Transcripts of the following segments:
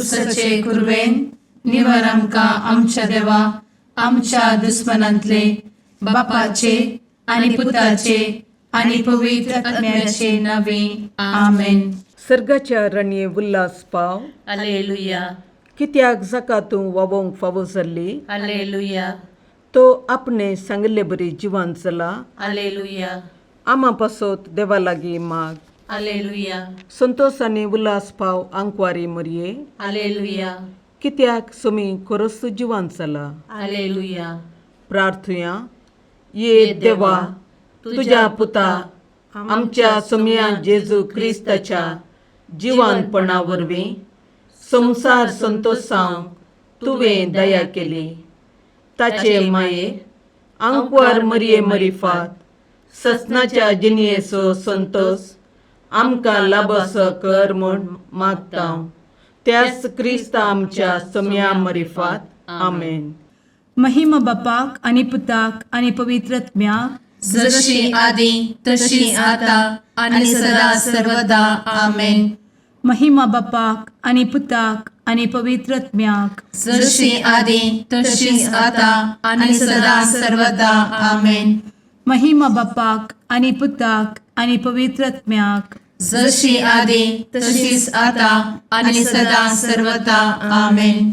खुर्सचे कुरवेन निवर आमकां आमच्या देवा आमच्या दुस्मनांतले बापाचे आनी पुताचे आनी पवित्र आत्म्याचे नावे आमेन. सर्गाच्या राणये उल्हास पाव. हालेलुया कित्याक जाका तूं वावोंक फावो जाल्ली. हालेलुया तो आपणे सांगले बरी जिवान चला. हालेलुया आमा पासोत देवा लागीं माग. हालेलुया संतोष आनी उल्हास पाव आंकवारी मरये. हालेलुया कित्याक सोमी कोरस जिवान चला. हालेलुया. प्रार्थुया. ये देवा तुझ्या पुता आमच्या सोम्या जेजू क्रिस्ताच्या जिवानपणा वरवीं संसार संतोषांक तुवें दया केली. ताचे माये आंकवार मरये मरिफात ससनाच्या जिनयेचो संतोष आमकां लाबस कर म्हूण मागता. त्याच क्रिस्त आमच्या सोम्या मरिफात आमेन. महिमा बापाक आनी पुताक आनी पवित्र आत्म्याक जशी आदी तशी आता आणि सदा सर्वदा आमेन. महिमा बापाक आनी पुताक आनी पवित्र आत्म्याक जशी आदी तशीच आता आणि सदा सर्वदा आमेन. महिमा बापाक आनी पुताक आनी पवित्र आत्म्याक जशी आदी तशीच आता आणि सदा सर्वदा आमेन.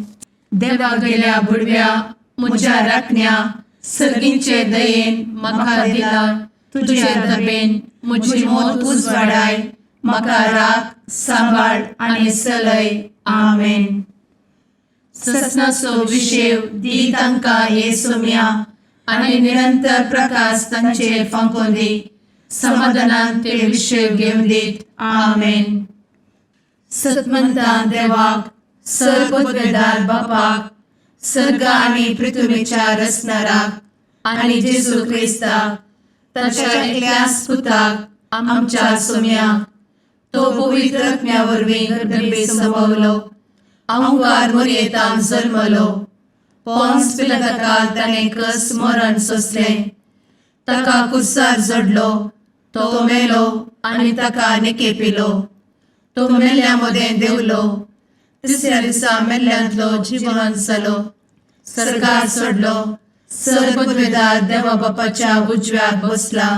देवा गेल्या बुडव्या म्हज्या राखण्या सर्गींचे दयेन म्हाका दिला. तुझे धबेन म्हजी मोत उजवाडाय. म्हाका राख सांबाळ आणि चलय. आमेन. ससनाचो विशेव दी तांकां ये सोम्या आणि निरंतर प्रकाश तांचेर फांकोन दी. समाधानान ते विशेव घेवन दीत. आमेन. सतमंता देवाक सर्वोत्वेदार बापाक सर्ग आणि पृथ्वीच्या रचणाराक आणि जेजू क्रिस्ताक ताच्या एकल्याच पुताक आमच्या सोम्याक तो पवित्र आत्म्या वरवीं गर्भे संभवलो. आंकवार मरयेंत जल्मलो. पोंस पिलाताकाल ताणें कस मरण सोंसलें. ताका कुर्सार जडलो. तो मेलो आनी ताका निकेपिलो. तो मेल्ल्या मदें देंवलो. तिसऱ्या दिसा मेल्ल्यांतलो जिवंत जालो. सर्गार चडलो. सर्वोत्वेदार देवा बापाच्या उजव्याक बसला.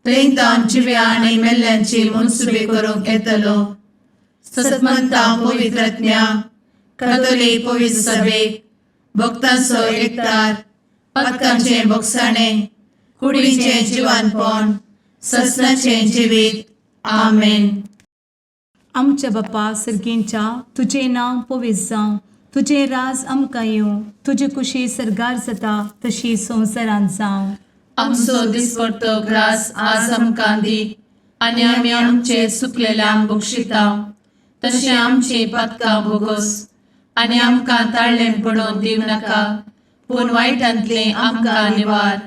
थंय जिव्या आनी मेल्ल्यांची मनसुबी करूंक येतलो. सतमंता पवित्र आत्म्या कातोलीक पवित्र सभेक भक्तांचो एकठार पातकांचे भोगसाणें कुडीचें जिवानपण ससनाचें जिवीत. आमेन. आमच्या बापा सर्गींच्या तुझें नांव पवित्र जावं. तुझें राज आमकां येवं. तुजी कुशी सर्गार जाता तशी संवसारांत जावं. आमचो दिसपडटो ग्रास आज आमकां दी. आनी आमी आमचे सुकलेल्यांक बक्षिता. तशें आमची पातकां भोगोस. आनी आमकां ताळ्ळें पडोवन दिव नाका. पूण वायटांतलीं आमकां निवार.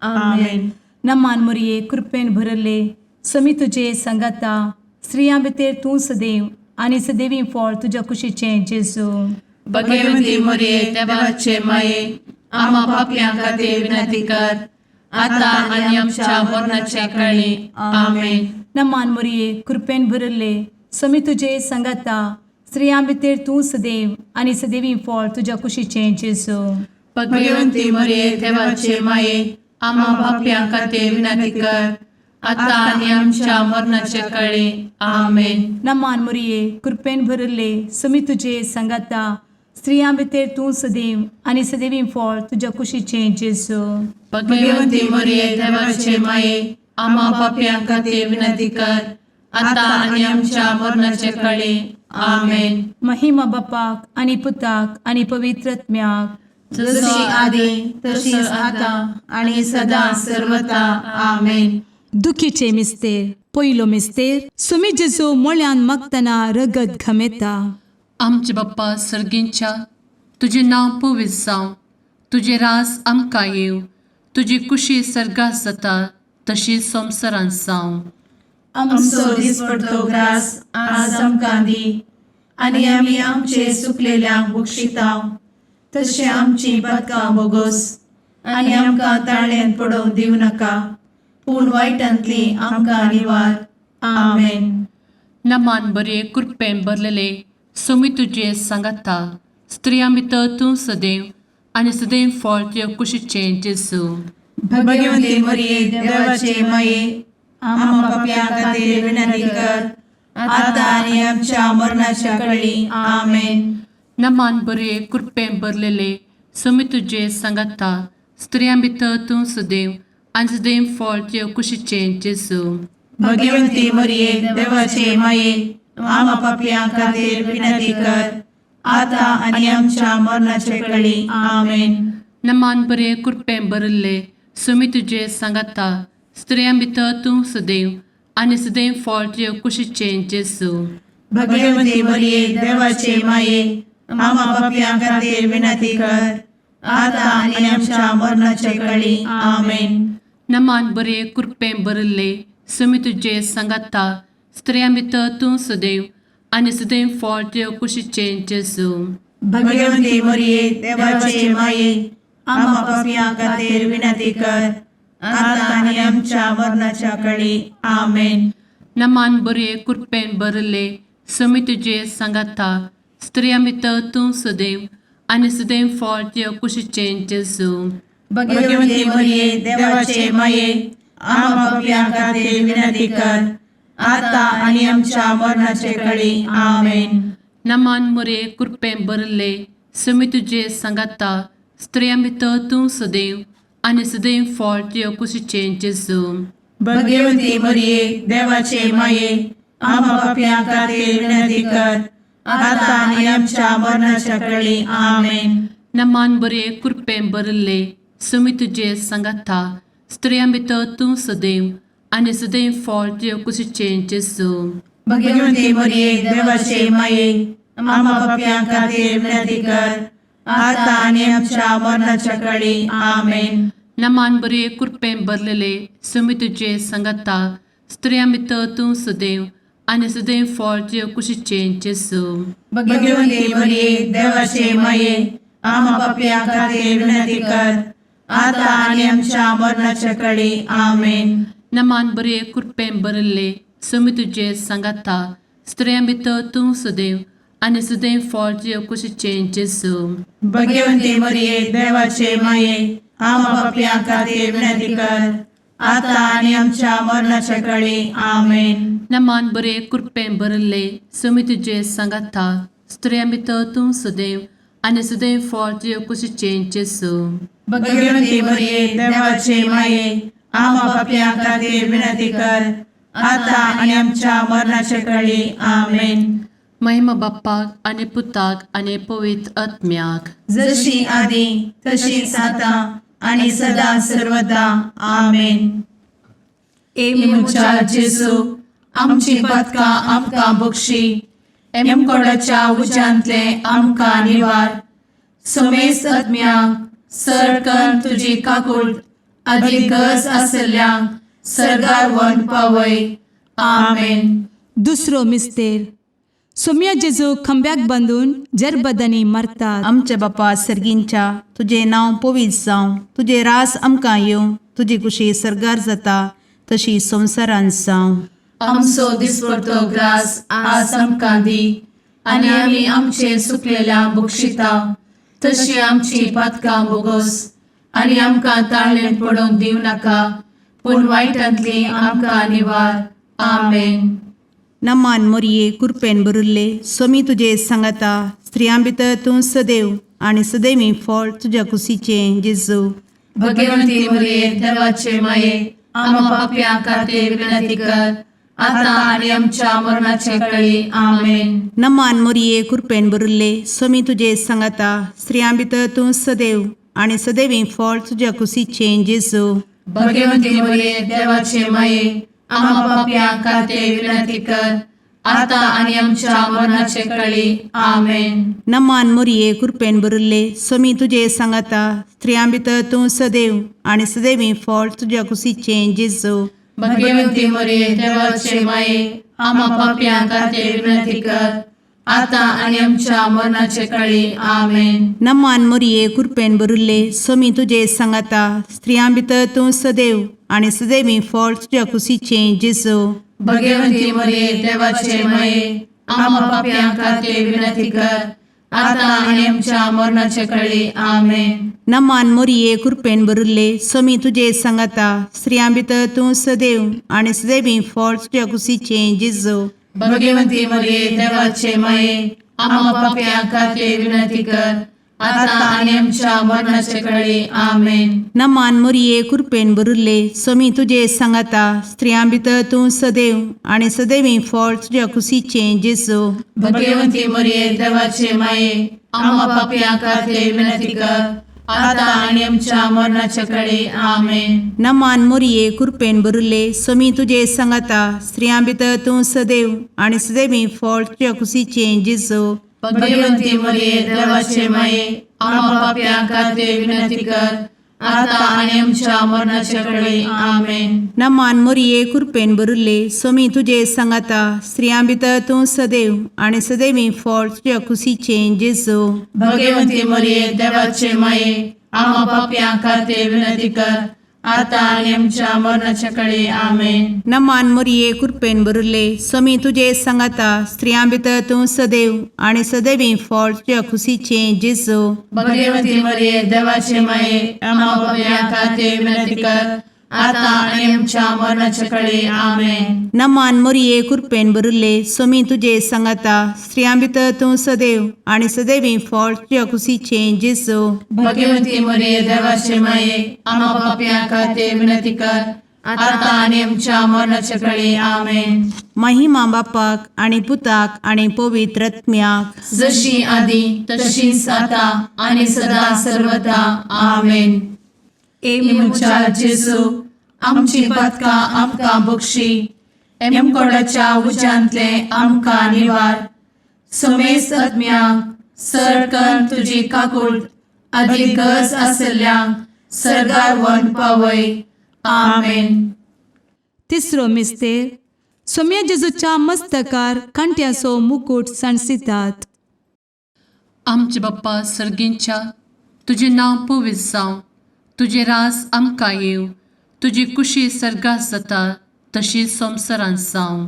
आमेन. नमान मरये कृपेन भरले समी तुजे सांगाता. स्त्रियां भितर तूं सदैव आनी सदैवी फळ तुज्या कुशीचें जेजू. भगवंती मरये देवाचे माये आमा पापयां खातीर विनंती कर. आता आनी आमच्या मरणाचे काळी. आमेन. नमान मरये कृपेन भरले समी तुजे सांगाता. स्त्रियां भितर तूं सदैव आनी सदैवी फळ तुज्या कुशीचें जेजू. भगवंती मरये देवाचे माये आमा पापयां खातीर विनंती कर. आता आनी आमच्या मरणाचे काळी. आमेन. नमान मरये कृपेन भरले समी तुजे सांगाता. स्त्रियां भितर तूं सदैव आनी सदैवी फळ तुज्या कुशीचें जेजू. भगवंती मरये देवाचे माये आमा पापयां खातीर विनंती कर. आता आनी आमच्या मरणाचे काळी. आमेन. महिमा बापाक आनी पुताक आनी पवित्र आत्म्याक जशी आदी तशीच आता आणि सदा सर्वदा. आमेन. दुखीचे मिस्तेर. पयलो मिस्तेर. सुमी जेजू मोळ्यान मागतना रगत घामेता. आमचे बाप्पा सर्गींच्या तुझे नांव पवित्र जावं. तुजे रास आमकां येव. तुजी कुशी सर्गात जाता तशी संवसारांत जावं. आमचो दिसपडटो ग्रास आज आमकां दी. आनी आमी आमचे सुकलेल्यांक बक्षिता. तशें आमची पातकां भोगोस. आनी आमकां ताळ्ळेंत पडोवन दिव नाका. पूण वायटांतलीं आमकां निवार. आमेन. नमान बरे कृपेन भरलेले सोमी तुझे सांगाता स्त्रियां भितर तूं सदैव आनी सदैव फळ तुझ्या कुशीचें जेजू. भाग्यवंती मरिये देवाचे माये आम्हा पाप्यां खातीर विनंती कर आता आनी आमच्या मरणाच्या काळी आमेन. नमान बरे कृपें भरलेले सोमी तुझे सांगाता स्त्रियां भितर तूं सदैव आनी सदैव फळ तुझ्या कुशीचें जेजू. भाग्यवंती मरिये देवाचे माये आम्हा पाप्यां खातीर विनंती कर आता आनी आमच्या मरणाच्या काळी आमेन. नमान बरे कृपें भरले सोमी तुझे सांगाता स्त्रियां भितर तूं सदैव आनी सदैव फळ तुझ्या कुशीचें जेजू. भाग्यवंती मरिये देवाचे माये आम्हा पाप्यां खातीर विनंती कर आता आनी आमच्या मरणाच्या काळी आमेन. नमान बरे कृपें भरले सोमी तुझे सांगाता स्त्रियां भितर तूं सदैव आनी सदैव फळ तुझ्या कुशीचें जेजू. भाग्यवंती मरिये देवाचे माये आम्हा पाप्यां खातीर विनंती कर आता आनी आमच्या मरणाच्या काळी आमेन. नमान बरे कृपें भरले सोमी तुझे सांगाता स्त्रियां भितर तूं सदैव आनी सदैव फळ तुझ्या कुशीचें जेजू. भाग्यवंती मरिये देवाचे माये आम्हा पाप्यां खातीर विनंती कर आता आनी आमच्या मरणाच्या काळी आमेन. नमान बरे कृपें भरले सोमी तुझे सांगाता स्त्रियां भितर तूं सदैव आनी सदैव फळ तुझ्या कुशीचें जेजू. भाग्यवंती मरिये देवाचे माये आम्हा पाप्यां खातीर विनंती कर आता आनी आमच्या मरणाच्या काळी आमेन. नमान बरे कृपें भरले सोमी तुझे सांगाता स्त्रियां भितर तूं सदैव आनी सदैव फळ तुझ्या कुशीचें जेजू. भाग्यवंती मरिये देवाचे माये आम्हा पाप्यां खातीर विनंती कर आता आनी आमच्या मरणाच्या काळी आमेन. नमान बरे कृपें भरलेले सोमी तुझे सांगाता स्त्रियां भितर तूं सदैव आनी सदैव फळ तुझ्या कुशीचें जेजू. भाग्यवंती मरिये देवाचे माये आम्हा पाप्यां खातीर विनंती कर आता आनी आमच्या मरणाच्या काळी आमेन. नमान बरे कृपें भरले सोमी तुझे सांगाता स्त्रियां भितर तूं सदैव आनी सदैव फळ तुझ्या कुशीचें जेजू. भाग्यवंती मरिये देवाचे माये आम्हा पाप्यां खातीर विनंती कर आता आनी आमच्या मरणाच्या काळी आमेन. नमान बरे कृपें भरले सोमी तुझे सांगाता स्त्रियां भितर तूं सदैव आनी सदैव फळ तुझ्या कुशीचें जेजू. भाग्यवंती मरिये देवाचे माये आम्हा पाप्यां खातीर विनंती कर आता आनी आमच्या मरणाच्या काळी आमेन. महिमा बाप्पाक आनी पुताक आनी पवित्र आत्म्याक जशी आदी तशीच आता आनी सदा सर्वदा आमेन. मुचा जेजू आमची पदकां आमकां बक्षी एमकोडाच्या उज्यांतले आमकां निवार. सोमेस आत्म्याक सडकन तुजी काकूट अधिक गरज आसल्यांक सरगार वन पावय. आमेन. दुसरो मिस्तेर सोम्या जेजू खंब्याक बांदून जरबदांनी मारतात. आमच्या बापा सर्गींच्या तुझे नांव पवित्र जावं, तुझे रास आमकां येवं, तुजी कुशी सरगार जाता तशी संवसारांत जावं. आमचो दिसपडटो ग्रास आज आमकां दी आनी आमी आमचे सुकलेल्यांक बक्षिता तशी आमची पदकां बोगोस आनी आमकां ताळ्ळें पडोवंक दिव नाका पूण वायटांतली आमकां निवार. आमेन. नमान मोरये कृपेन भरिल्ले सोमी तुजे सांगाता स्त्रियां भितर तूं सदैव आनी सदैवी फळ तुज्या कुशीचें जेजू. भाग्यवंती मरिये देवाचे माये आम्हा पाप्यां खातीर विनंती कर आता आनी आमच्या मरणाचे काळी. आमेन. नमान मोरये कृपेन भरिल्ले सोमी तुजे सांगाता स्त्रियां भितर तूं सदैव आनी सदैवी फळ तुज्या कुशीचें जेजू. भाग्यवंती मरिये देवाचे माये आम्हा पाप्यां खातीर विनंती कर आता आनी आमच्या मरणाचे काळी. आमेन. नमान मोरये कृपेन भरिल्ले सोमी तुजे सांगाता स्त्रियां भितर तूं सदैव आनी सदैवी फळ तुज्या कुशीचें जेजू. भाग्यवंती मरिये देवाचे माये आम्हा पाप्यां खातीर विनंती कर आता आनी आमच्या मरणाचे काळी. आमेन. नमान मोरये कृपेन भरिल्ले सोमी तुजे सांगाता स्त्रियां भितर तूं सदैव आनी सदैवी फळ तुज्या कुशीचें जेजू. भाग्यवंती मरिये देवाचे माये आम्हा पाप्यां खातीर विनंती कर, आता आनी आमच्या मरणाचे कळी. आमेन. नमान मोरये कृपेन भरुल्ले स्वामी तुजे सांगाता स्त्रियां भितर तूं सदैव आनी सदैवी फळ तुज्या कुशीचे जेजू. भगवंती मरिये देवाचे माये, आम्हा पाप्यां खातीर विनंती कर, आता आनी आमच्या मरणाचे कळी. आमेन. नमान मोरये कृपेन भरुल्ले स्वामी तुजे सांगाता स्त्रियां भितर तूं सदैव आनी सदैवी फळ तुज्या कुशीचे जेजू. भगवंती मरिये देवाचे माये, आम्हा पाप्यां खातीर विनंती कर, आता आनी आमच्या मरणाचे कळी. आमेन. नमान मोरये कृपेन भरुल्ले स्वामी तुजे सांगाता स्त्रियां भितर तूं सदैव आनी सदैवी फळ तुज्या कुशीचे जेजू. भगवंती मरिये देवाचे माये, आम्हा पाप्यां खातीर विनंती कर, आता आनी आमच्या मरणाचे कळी. आमेन. नमान मोरये कृपेन भरुल्ले स्वामी तुजे सांगाता स्त्रियां भितर तूं सदैव आनी सदैवी फळ तुज्या कुशीचे जेजू. भगवंती मरिये देवाचे माये, आम्हा पाप्यां खातीर विनंती कर, आता आनी आमच्या मरणाचे कळी. आमेन. नमान मोरये कृपेन भरुल्ले स्वामी तुजे सांगाता स्त्रियां भितर तूं सदैव आनी सदैवी फळ तुज्या कुशीचे जेजू. भगवंती मरिये देवाचे माये, आम्हा पाप्यां खातीर विनंती कर, आता आनी आमच्या मरणाचे कळी. आमेन. नमान मोरये कृपेन भरुल्ले स्वामी तुजे सांगाता स्त्रियां भितर तूं सदैव आनी सदैवी फळ तुज्या कुशीचे जेजू. भगवंती मरिये देवाचे माये, आम्हा पाप्यां खातीर विनंती कर, आता आनी आमच्या मरणाचे कळी. आमेन. महिमा बापाक आनी पुताक आनी पवित्र आत्म्याक जशी आदी तशीच आता आनी सदा सर्वदा. आमेन. मुचा जेजू, आमची पदकां आमकां बक्षी, एमकोडाच्या उज्यांतले आमकां निवार. समेस्त आत्म्यांक सरकन तुजी काकूट, अधिक गरज आसल्ल्यांक सरगार वन पावय. आमेन. तिसरो मिस्तेर सोम्या जेजूच्या मस्तकार कांट्याचो मुकुट सणसितात. आमचे बाप्पा सर्गींच्या तुझे नांव पवित्र जावं, तुझे राज आमकां येव, तुजी कुशी सर्गात जाता तशी संवसारांत जावं.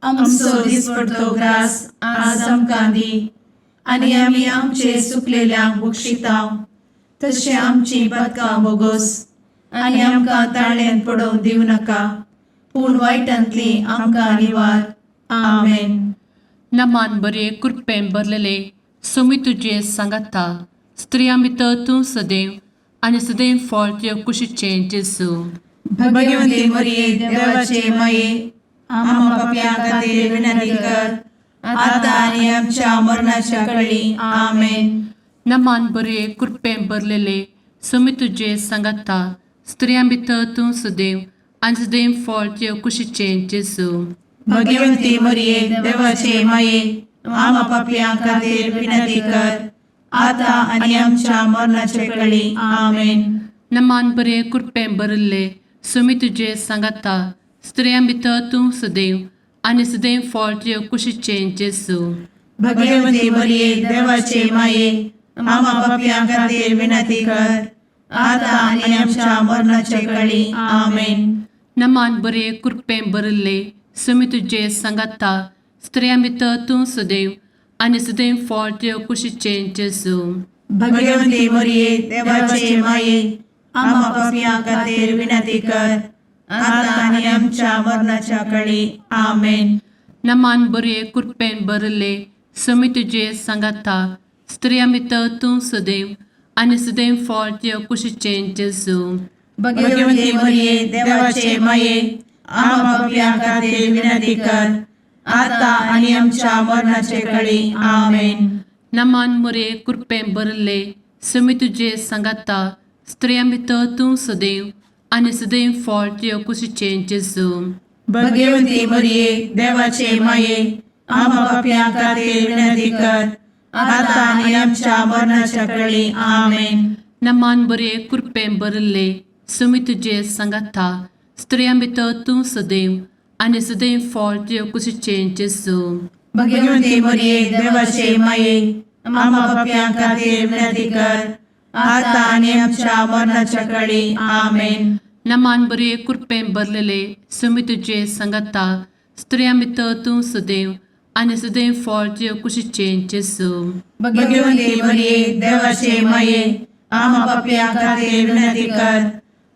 आमचो दिसपडटो ग्रास आज आमकां दी, आनी आमी आमचे सुकलेल्यांक बक्षितांव. तशें आमची पदकां बोगोस आनी आमकां ताळ्यान पडोवंक दिवं नाका, पूण वायटांतली आमकां निवार. आमेन. नमान बरे कृपेन भरलेले सोमी तुजे सांगाता स्त्रियां भितर तूं सदैव आनी सदैव फळ तुज्या कुशीचे जेजू. भगवंती मरिये देवाचे माये, आम्हा पाप्यां खातीर विनंती कर, आता आनी आमच्या मरणाच्या कळी. आमेन. नमान बरे कृपेन भरलेले सोमी तुजे सांगाता स्त्रियां भितर तूं सदैव आनी सदैव फळ तुज्या कुशीचे जेजू. भगवंती मरिये देवाचे माये, आम्हा पाप्यां खातीर विनंती कर, आता आनी आमच्या मरणाचे कळी. आमेन. नमान बरे कृपेन भरले सोमी तुजे सांगाता स्त्रियां भितर तूं सदैव आनी सदैव फळ तुज्या कुशीचे जेजू. भगवंती मरिये देवाचे माये, आम्हा पाप्यां खातीर विनंती कर, आता आनी आमच्या मरणाचे कळी. आमेन. नमान बरे कृपेन भरले सोमी तुजे सांगाता स्त्रियां भितर तूं सदैव आनी सदैव फळ तुज्या कुशीचे जेजू. भगवंती मरिये देवाचे माये, आम्हा पाप्यां खातीर विनंती कर, आता आनी आमच्या मरणाच्या कळी. आमेन. नमान बरे कृपेन भरले सोमी तुजे सांगाता स्त्रियां भितर तूं सदैव आनी सदैव फळ तुज्या कुशीचे जेजू. भगवंती मरिये देवाचे माये, आम्हा पाप्यां खातीर विनंती कर, आता आनी आमच्या मरणाचे कळी. आमेन. नमान बरे कृपेन भरले सोमी तुजे सांगाता स्त्रियां भितर तूं सदैव आनी सदैव फळ तुज्या कुशीचे जेजू. भगवंती मरिये देवाचे माये, आम्हा पाप्यां खातीर विनंती कर, आता आनी आमच्या मरणाच्या कळी. आमेन. नमान बरे कृपेन भरले सोमी तुजे सांगाता स्त्रियां भितर तूं सदैव आनी सदैव फळ तुज्या कुशीचे जेजू. भगवंती मरिये देवाचे माये, आम्हा पाप्यां खातीर विनंती कर, आता आनी आमच्या मरणाच्या कळी. आमेन. नमान बरे कृपेन भरलेले सोमी तुजे सांगाता स्त्रियां भितर तूं सदैव आनी सदैव फळ तुजे कुशीचें जेजू भगवंती मरिये देवाचे माये आम्हा पापियां खातीर विनंती कर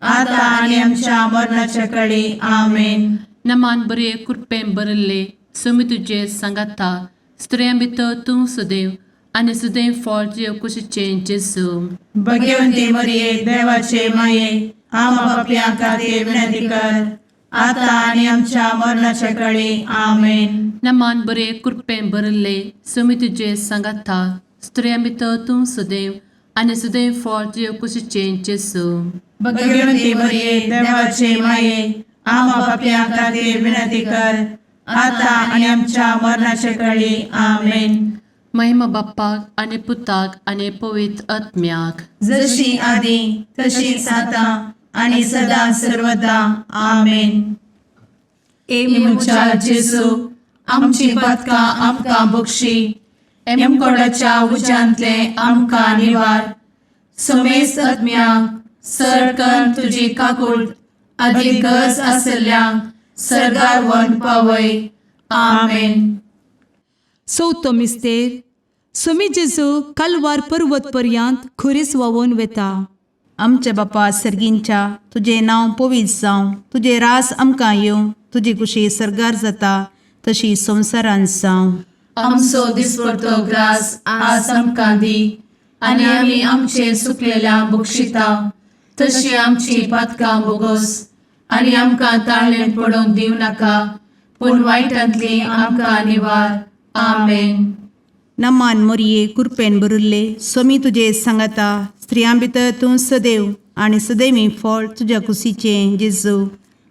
आता आनी आमच्या मरणाच्या काळी आमेन. नमान बरे कृपेन भरिल्ले स्वामी तुजे सांगाता स्त्रियां भितर तूं सदैव आनी सदैव फळ तुजे कुशीचें जेजू भगवंती मरिये देवाचे माये आम्हा पापियां खातीर विनंती कर आता आनी आमच्या मरणाच्या काळी आमेन. नमान बरे कृपेन भरिल्ले स्वामी तुजे सांगाता स्त्रियां भितर तूं सदैव आनी सदैव फळ तुजे कुशीचें जेजू भगवंती मरिये देवाचे माये आम्हा पापियां खातीर विनंती कर आता आनी आमच्या मरणाच्या काळी आमेन. महिमा बाप्पाक आनी पुताक आनी पवित्र आत्म्याक जशी आदी तशीच आता आणि सदा सर्वदा आमेन. इमुच्या जेजू आमची पदकां आमकां बक्षी एमकोडाच्या उज्यांतले आमकां निवार समेस्त आत्म्यांक सरकन तुजी काकूळ अधिक गज आसल्ल्यांक सरगार वन पावय. आमेन. चवथो मिस्तेर स्वामी जेजू कालवार पर्वत पर्यंत खुरीस वावून वेता. आमच्या बापा सर्गींच्या तुजें नांव पवित्र जावं, तुजें रास आमकां येवं, तुजी कुशी सरगार जाता तशी संवसारांत जावं. आमचो दिसपडटो ग्रास आज आमकां दी आनी आमी आमचे चुकलेल्यांक बक्षिता तशी आमची पदकां बोगोस आनी आमकां ताळ्ळें पडोवंक दिव नाका पूण वायटांतली आमकां निवार. आमेन. नमान मोरये कृपेन भरिल्ले स्वामी तुजे सांगाता स्त्रियां भितर तूं सदैव आनी सदैवी फळ तुज्या कुशीचें जेजू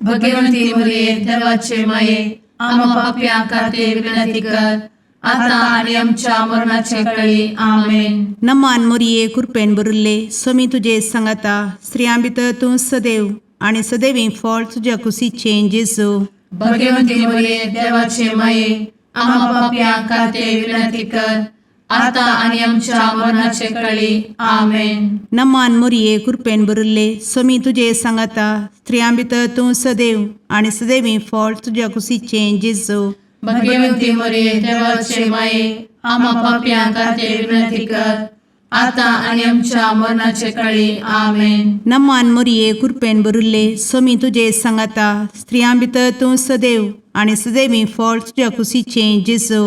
भगवंती मरिये देवाचे माये आम्हा पापियां खातीर विनंती कर आता आनी आमच्या मरणाचे काळी आमेन. नमान मोरये कृपेन भरिल्ले स्वामी तुजे सांगाता स्त्रियां भितर तूं सदैव आनी सदैवी फळ तुज्या कुशीचें जेजू भगवंती मरिये देवाचे माये आम्हा पापियां खातीर विनंती कर आता आनी आमच्या मरणाचे काळी आमेन. नमान मोरये कृपेन भरिल्ले स्वामी तुजे सांगाता स्त्रियां भितर तूं सदैव आनी सदैवी फळ तुज्या कुशीचें जेजू भगवंती मरिये देवाचे माये आम्हा पापियां खातीर विनंती कर आता आनी आमच्या मरणाचे काळी आमेन. नमान मोरये कृपेन भरिल्ले स्वामी तुजे सांगाता स्त्रियां भितर तूं सदैव आनी सदैवी फळ तुज्या कुशीचें जेजू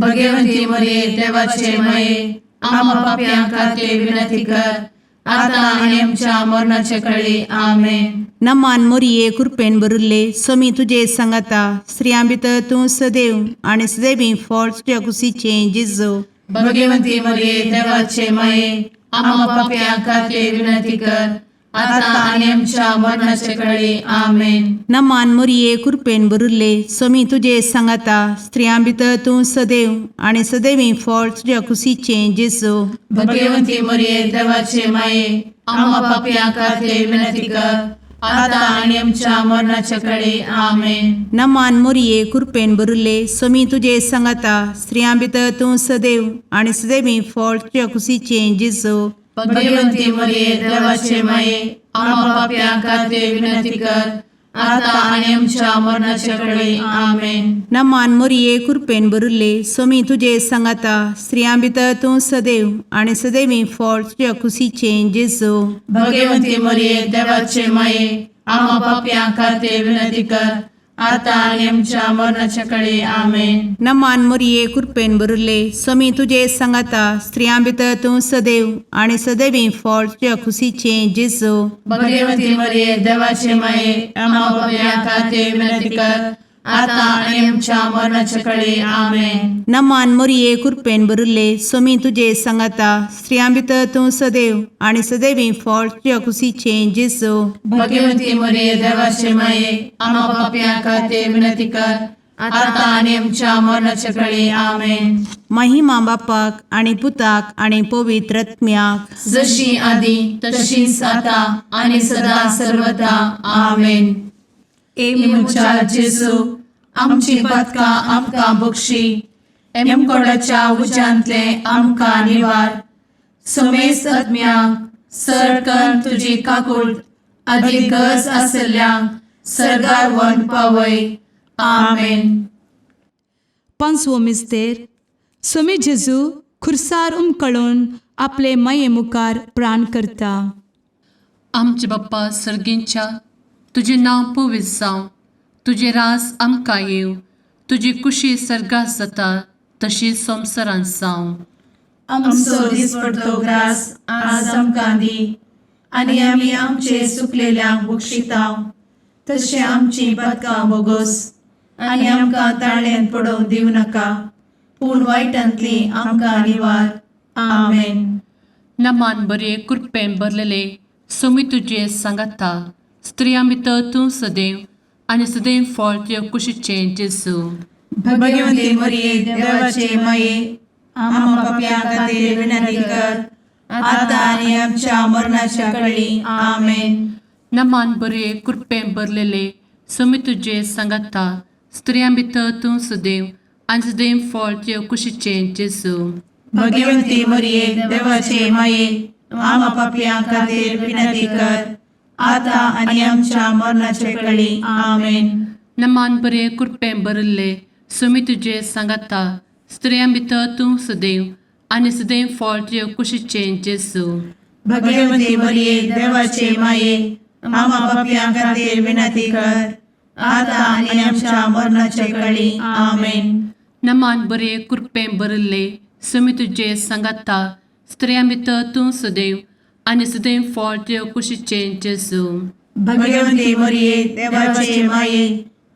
भगवंती मरिये देवाचे माये आम्हा पापियां खातीर विनंती कर आता आनी आमच्या मरणाचे काळी आमेन. नमान मोरये कृपेन भरिल्ले स्वामी तुजे सांगाता स्त्रियां भितर तूं सदैव आनी सदैवी फळ तुज्या कुशीचें जेजू भगवंती मरिये देवाचे माये आम्हा पापियां खातीर विनंती कर आता आनी आमच्या मरणाचे काळी आमेन. नमान मोरये कृपेन भरिल्ले स्वामी तुजे सांगाता स्त्रियां भितर तूं सदैव आनी सदैवी फळ तुज्या कुशीचें जेजू भगवंती मरिये देवाचे माये आम्हा पापियां खातीर विनंती कर आता आनी आमच्या मरणाच्या काळी आमेन. नमान मोरये कृपेन भरिल्ले स्वामी तुजे सांगाता स्त्रियां भितर तूं सदैव आनी सदैवी फळ तुज्या कुशीचें जेजू भगवंती मरिये देवाचे माये आम्हा पापियां खातीर विनंती कर आता आनी आमच्या मरणाच्या काळी आमेन. नमान मोरये कृपेन भरिल्ले स्वामी तुजे सांगाता स्त्रियां भितर तूं सदैव आनी सदैवी फळ तुज्या कुशीचें जेजू भगवंती मरिये देवाचे माये आम्हा पापियां खातीर विनंती कर आता आनी आमच्या मरणाच्या काळी आमेन. नमान मोरये कृपेन भरिल्ले स्वामी तुजे सांगाता स्त्रियां भितर तूं सदैव आनी सदैवी फळ तुज्या कुशीचें जेजू भगवंती मरिये देवाचे माये आम्हा पापियां खातीर विनंती कर आता आनी आमच्या मरणाच्या काळी आमेन. नमान मोरये कृपेन भरिल्ले स्वामी तुजे सांगाता स्त्रियां भितर तूं सदैव आनी सदैवी फळ तुज्या कुशीचें जेजू भगवंती मरिये देवाचे माये आम्हा पापियां खातीर विनंती कर आता आनी आमच्या मरणाच्या काळी आमेन. महिमा बापाक आनी पुताक आनी पवित्र आत्म्याक जशी आदी तशीच आता आनी सदा सर्वदा आमेन. इमुच्या जेजू आमची पदकां आमकां बक्षी एमकोडाच्या उज्यांतले आमकां निवार समेस्त आत्म्यांक सरकन तुजी काकूळ अधिक गज आसल्ल्यांक सरगार वन पावय. आमेन. 5वो मिस्तेर. सोमी जेजू खुर्सार उमकळून आपले माये मुखार प्राण करता. आमचे बाप्पा सर्गींच्या तुझे नांव पवित्र जावं, तुझे रास आमकां येव, तुजी कुशी सर्गात जाता तशी संवसारांत जावं. आमचो दिसपडटो ग्रास आज आमकां दी, आनी आमी आमचे सुकलेल्यांक बक्षितांव. तशें आमची पातकां बोगोस आनी आमकां ताळ्यान पडोवंक दिवं नाका, पूण वायटांतली आमकां निवार. आमेन. नमान बरे कृपेन भरलेले सोमी तुजे सांगाता, स्त्रियां भितर तूं सदैव आनी सदैव फळ तुज्या कुशीचें जेजू. भगवंती मरिये देवाचे माये, आम्हा पाप्यां खातीर विनंती कर, आतां आनी आमच्या मरणाच्या कळी. आमेन. नमान बरे कृपेन भरलेले सोमी तुजे सांगाता, स्त्रियां भितर तूं सदैव आनी सदैव फळ तुज्या कुशीचें जेजू. भगवंती मरिये देवाचे माये, आम्हा पाप्यां खातीर विनंती कर, आतां आनी आमच्या मरणाचे कळी. आमेन. नमान बरे कृपेन भरले सोमी तुजे सांगाता, स्त्रियां भितर तूं सदैव आनी सदैव फळ तुज्या कुशीचें जेजू. भगवंती मरिये देवाचे माये, आम्हा पाप्यां खातीर विनंती कर, आतां आनी आमच्या मरणाचे कळी. आमेन. नमान बरे कृपेन भरले सोमी तुजे सांगाता, स्त्रियां भितर तूं सदैव आनी सदैव फळ तुज्या कुशीचें जेजू. भगवंती मरिये देवाचे माये,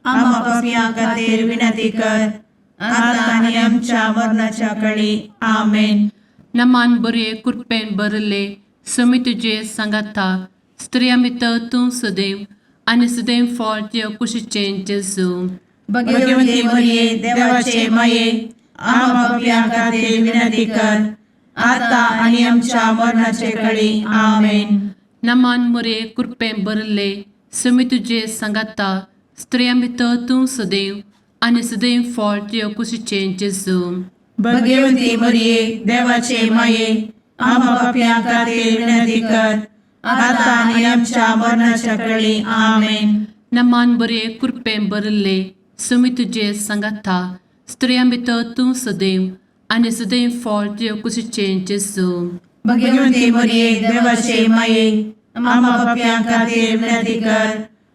आम्हा पाप्यां खातीर विनंती कर, आतां आनी आमच्या मरणाच्या कळी. आमेन. नमान बरे कृपेन भरले सोमी तुजे सांगाता, स्त्रियां भितर तूं सदैव आनी सदैव फळ तुज्या कुशीचें जेजू. भगवंती मरिये देवाचे माये, आम्हा पाप्यां खातीर विनंती कर, आतां आनी आमच्या मरणाचे कळी. आमेन. नमान बरे कृपेन भरले सोमी तुजे सांगाता, स्त्रियां भितर तूं सदैव आनी सदैव फळ तुज्या कुशीचें जेजू. भगवंती मरिये देवाचे माये, आम्हा पाप्यां खातीर विनंती कर, आतां आनी आमच्या मरणाच्या कळी. आमेन. नमान बरे कृपेन भरले सोमी तुजे सांगाता, स्त्रियां भितर तूं सदैव आनी सदैव फळ तुज्या कुशीचें जेजू. भगवंती मरिये देवाचे माये, आम्हा पाप्यां खातीर विनंती कर,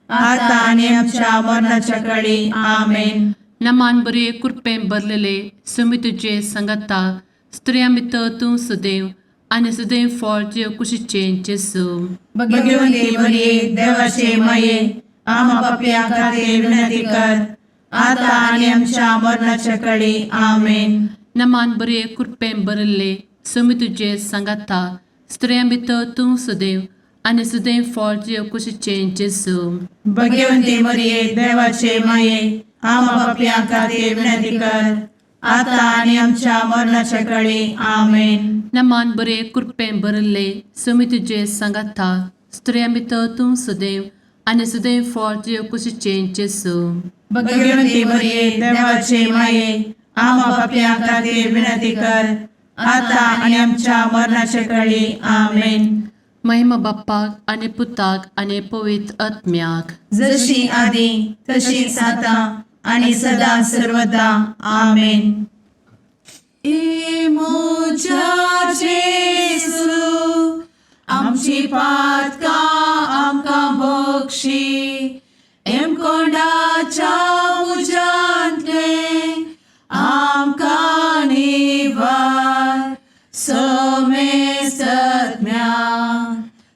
आतां आनी आमच्या मरणाच्या कळी. आमेन. नमान बरे कृपेन भरलेले सोमी तुजे सांगाता, स्त्रियां भितर तूं सदैव आनी सदैव फळ तुज्या कुशीचें जेजू. भगवंती मरिये देवाचे माये, आम्हा पाप्यां खातीर विनंती कर, आतां आनी आमच्या मरणाच्या कळी. आमेन. नमान बरे कृपेन भरले सोमी तुजे सांगाता, स्त्रियां भितर तूं सदैव आनी सदैव फळ तुज्या कुशीचें जेजू. भगवंती मरिये देवाचे माये, आम्हा पाप्यां खातीर विनंती कर, आतां आनी आमच्या मरणाच्या कळी. आमेन. नमान बरे कृपेन भरले सोमी तुजे सांगाता, स्त्रियां भितर तूं सदैव आनी सदैव फळ तुज्या कुशीचें जेजू. भगवंती मरिये देवाचे माये, आम्हा पाप्यां खातीर विनंती कर, आतां आनी आमच्या मरणाच्या कळी. आमेन. महिमा बाप्पाक आनी पुताक आनी पवित्र आत्म्याक, जशी आदी तशीच आता आनी सदा सर्वदा. आमेन. मोच्या जेजू, आमची पातकां आमकां बक्षी, कोंडाच्या उजांतले आमकां निवार. सोमे सत्म्या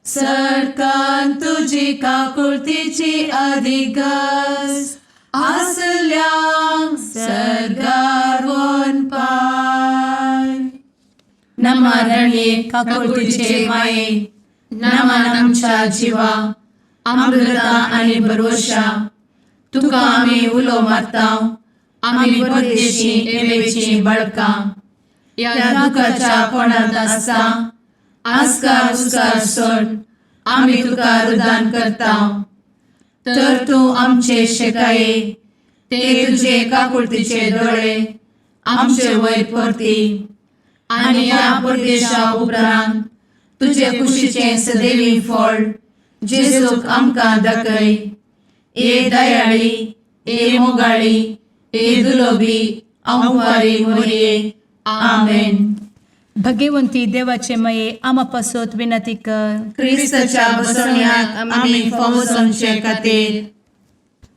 सडकान तुजी काकुळतीची अधिगस, आसल्यांक सर्गार वन पाय. नमारणी काकुळतीचे माये, नमान आमच्या जिवा, अमृता आनी भरवशा, तुका आमी उलो मारतांव. आमी परदेशी एवेची बाळकां, या दुखाच्या कोणांत आसता, आस्कार उस्कार सोड, आमी तुका रुदान करतांव. तर तूं आमचे शेकाये, ते तुजे काकुळतीचे दोळे आमचे वयर परती. आनी ह्या परदेशा उपरांत तुजे कुशीचें सदैवी फळ जेजूक आमकां दाखय. ए दयाळी, ए मोगाळी, ए दुलोबी अंकुरी मोरये आमेन. भगवंती देवाचे माये आमा पासत विनंती कर. क्रिस्ताच्या बसवण्याक आमी फावो समचे खातीर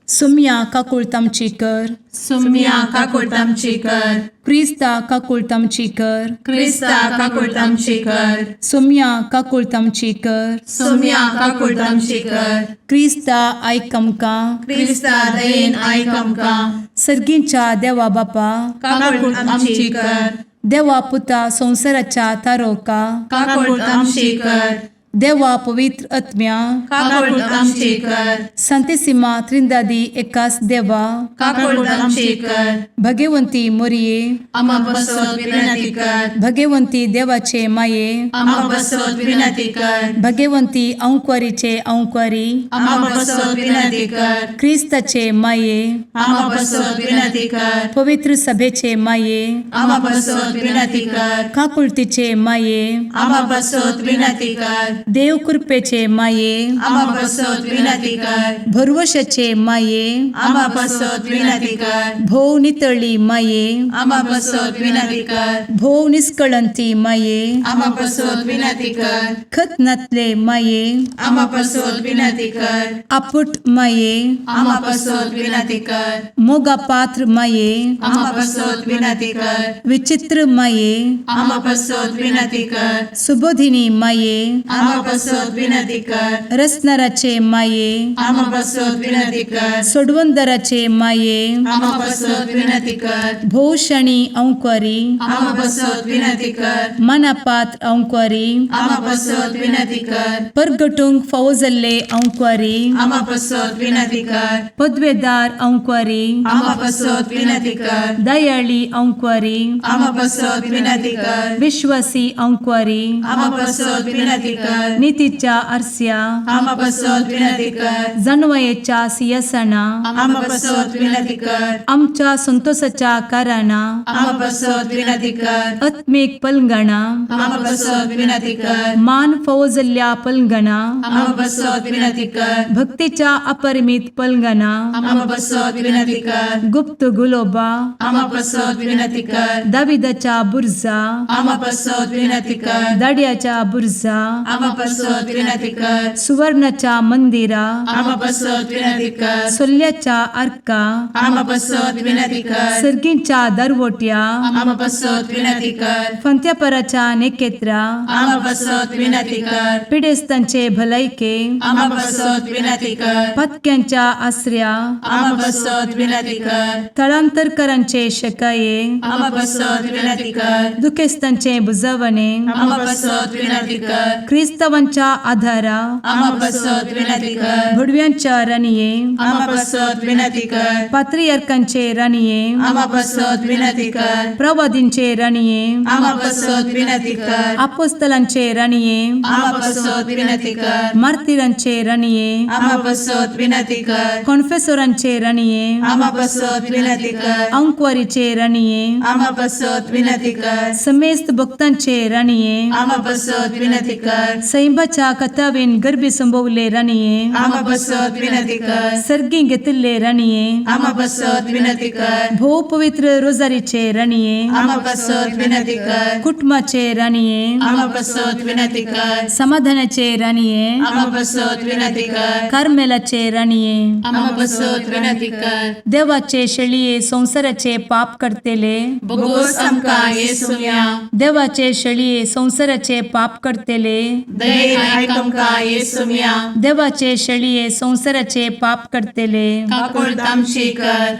सुम्या काकुळतामची कर. सुम्या काकुळतामची कर. क्रिस्ता काकुळतामची कर. क्रिस्ता काकुळतामची कर. सुम्या काकुळतामची कर. सुम्या काकुळतामची कर. क्रिस्ता आयकमका. क्रिस्ता दयेन आयक आमकां. सर्गींच्या देवा बापा काकुळतामची कर. देवा पुता संसाराच्या तारोका. काकुळतामची कर. देवा पवित्र आत्म्या काकुळतामची कर. संतेसिमा त्रिंदादी एकाच देवा काकुळतामची कर. भगवंती मोरये आमा बसवत विनंती कर. भगवंती देवाचे माये आमा बसवत विनंती कर. भगवंती अंकुरीचे अंकुरी आमा बसवत विनंती कर. ख्रिस्ताचे माये आमा बसवत विनंती कर. पवित्र सभेचे माये आमा बसवत विनंती कर. काकुळतीचे माये आमा बसवत विनंती कर. देव कृपेचे माये आमा बसवत विनंती कर. भरवशाचे माये आमा बसवत विनंती कर. भोव नितळी माये आमा बसवत विनंती कर. भोव निष्कळंती माये आमा बसवत विनंती कर. खत नातले माये आमा बसवत विनंती कर. आपुट माये आमा बसवत विनंती कर. मोगा पात्र माये आमा बसवत विनंती कर. विचित्र माये आमा बसवत विनंती कर. सुबोधिनी माये आमा बसवत विनंती कर. रसनाराचे माये आमा बसवत विनंती कर. सोडवंदराचे माये आमा बसवत विनंती कर. भोषणी अंकुरी आमा बसवत विनंती कर. मनापात्र अंकुरी आमा बसवत विनंती कर. परगटुंग फौजल्ले अंकुरी आमा बसवत विनंती कर. पदवेदार अंकुरी आमा बसवत विनंती कर. दयाळी अंकुरी आमा बसवत विनंती कर. विश्वासी अंकुरी आमा बसवत विनंती कर. नीतीच्या आरस्या आमा बसवत विनंती कर. जनवयेच्या सिंहासना आमा बसवत विनंती कर. आमच्या संतोषाच्या कारणा आमा बसवत विनंती कर. आत्मिक पलंगणा आमा बसवत विनंती कर. मान फौजल्या पलंगणा आमा बसवत विनंती कर. भक्तीच्या अपरिमित पलंगणा आमा बसवत विनंती कर. गुप्त गुलोबा आमा बसवत विनंती कर. दाविदाच्या बुर्जा आमा बसवत विनंती कर. दाडियाच्या बुर्जा आमा बसवत विनंती कर. सुवर्णाच्या मंदिरा आमा बसवत विनंती कर. सोल्याच्या अर्का आमा बसवत विनंती कर. सर्गींच्या दरवोट्या आमा बसवत विनंती कर. फंत्यापराच्या नेकेत्रा आमा बसवत विनंती कर. पिडेस्तांचे भलायके आमा बसवत विनंती कर. पथक्यांच्या आश्रया आमा बसवत विनंती कर. स्थळांतरकरांचे शकाये आमा बसवत विनंती कर. दुखेस्तांचे बुजावणे आमा बसवत विनंती कर. ख्रिस्तवांच्या आधारा आमा बसवत विनंती कर. भुडव्यांच्या राणीये आमा बसवत विनंती कर. पात्रियार्कांचे राणीये आमा बसवत विनंती कर. प्रवादींचे राणीये आमा बसवत विनंती कर. अपोस्तलांचे राणीये आमा बसवत विनंती कर. मार्तिरांचे राणीये आमा बसवत विनंती कर. कॉन्फेसोरांचे राणीये आमा बसवत विनंती कर. अंकुरीचे राणीये आमा बसवत विनंती कर. समेस्त भक्तांचे राणीये आमा बसवत विनंती कर. सैंबाच्या कथावेन गर्भी संभवले राणीये आमा बसवत विनंती कर. सर्गी घेतले राणीये आमा बसवत विनंती कर. भो पवित्र रोजारीचे राणीये आमा बसवत विनंती कर. कुटुंबाचे राणीये आमा बसवत विनंती कर. समाधानाचे राणीये आमा बसवत विनंती कर. कार्मेलाचे राणीये आमा बसवत विनंती कर. देवाचे शळीये संसाराचे पाप करतेले भोगोस आमकां येसुया. देवाचे शळीये संसाराचे पाप करतेले दयेन आयक आमकां येसुया. देवाचे शळीये संसाराचे पाप करतेले काकुळतामची कर.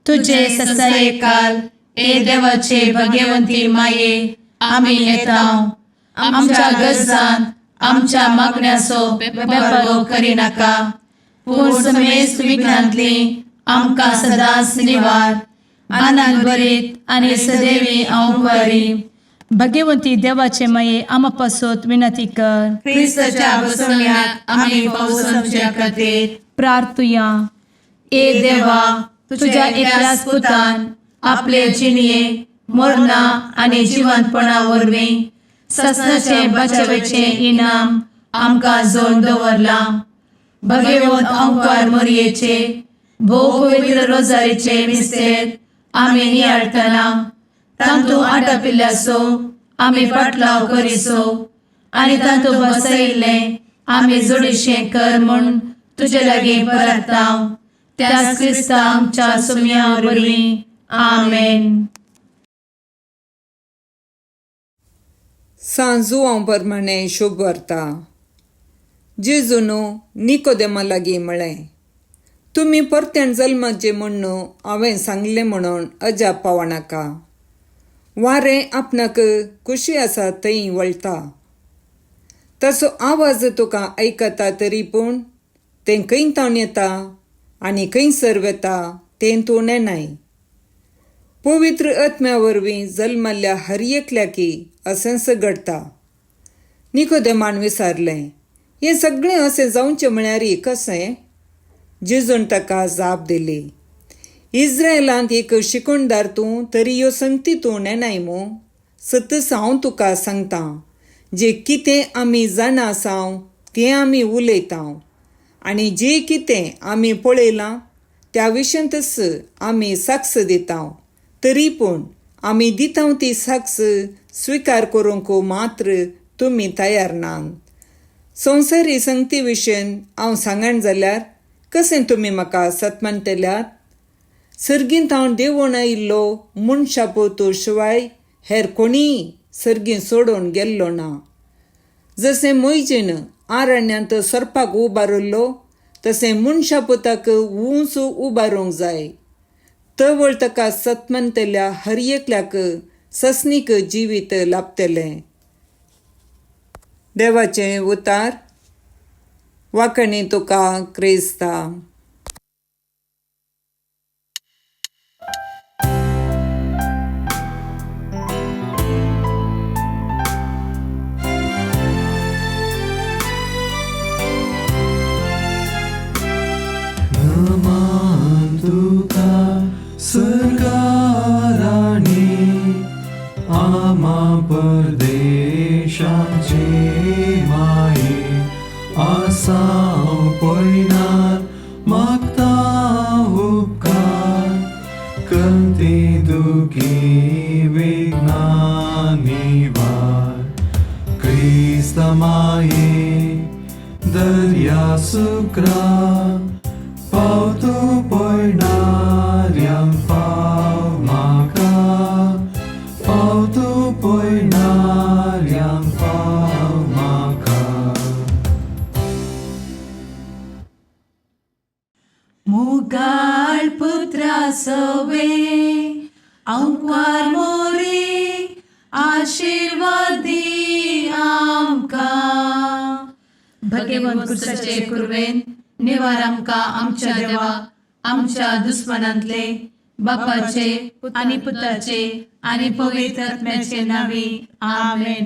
तुझे ससाये काल ए देवाचे भगवंती माये आमी येताव. आमच्या गरजांत आमच्या मागण्याचो बेपारो करी नाका. पूण समेस्त विघ्नांतली आमकां सदांच निवार. आनंद भरीत आनी सदैवी अंकुरी. भगवंती देवाचे माये आमा पासत विनंती कर. क्रिस्ताच्या बसवण्याक आमी फावो समच्या खातीर प्रार्थुया. ए देवा तुझ्या एकल्याच पुतान आपले जिणये मरणा आनी जिवंतपणा वरवीं ससनाचे बचावेचे इनाम आमकां जोड दवरला. भगवंत अंकुर मोरयेचे भोव पवित्र रोजारीचे मिस्तेर आमी नियाळटना तांतू आटपिल्ल्यासो आमी पाटलाव करिसो आनी तांतू बसयिल्ले आमी जोडिशें कर म्हूण तुजे लागीं परतांव त्याच क्रिस्ता आमच्या सुम्या वरवीं आमेन. सांजू हांव परमाणे शोभ व्हरता. जेजून निकोदेमा लागीं म्हळें, तुमी परत्यान जल्माचे म्हण हांवें सांगलें म्हणून अजाप पावनाका. वारें आपणाक कुशी आसा थंय वळटा. ताचो आवाज तुका आयकता तरी पूण तें खंय तावन येता आनी खंयसर वेता तें तूं नेनाय. पवित्र आत्म्या वरवीं जल्मल्ल्या हर एकल्याकी असेंच घडटा. निकोदेमान विचारलें, हें सगळें असें जावचें म्हळ्यार कशें? जेजून ताका जाप दिली, इस्रायलांत एक शिकोणदार तूं तरी ह्यो संगती तूं नेनाय मू. सतस हांव तुका सांगतां, जें कितें आमी जाणा आसांव तें आमी उलयतां आनी जें कितें आमी पळयलां त्या विशयंतच आमी साक्ष दितां. तरी पूण आमी दितां ती साक्ष स्विकार करूंक मात्र तुमी तयार नात. संवसारी संगती विशयन हांव सांगण जाल्यार कशें तुमी म्हाका सत म्हणटल्यात? सर्गींत हांव देंवून आयिल्लो मनशापोतो शिवाय हेर कोणीय सर्गीं सोडून गेल्लो ना. जशें मोयजेन आरण्यांत सरपाक उबारिल्लो तशें मनशापोताक उंच उबारूंक जाय. तवळ ताका सत म्हणटल्या हर एकल्याक ससनीक जिवीत लाभतलें. देवाचें उतार. वाकणी तुका क्रिस्ता. आमा परदेशाचे माये आसां पयनात मागता उपकार कंती दुखी विघ्नांनी वार. क्रिस्त माये दर्या सुक्रा पावतो पयणाऱ्यांक पाव म्हाका पावतो पयणाऱ्यांक पाव म्हाका. मुगाळ पुत्रा सवे अंकवार मोरी आशीर्वाद दी आमकां. भगवंत कुर्साचे कुरवेन निवार आमकां आमच्या देवा आमच्या दुस्मनांतले बापाचे आनी पुताचे आनी पवित्र आत्म्याचे नावी आमेन.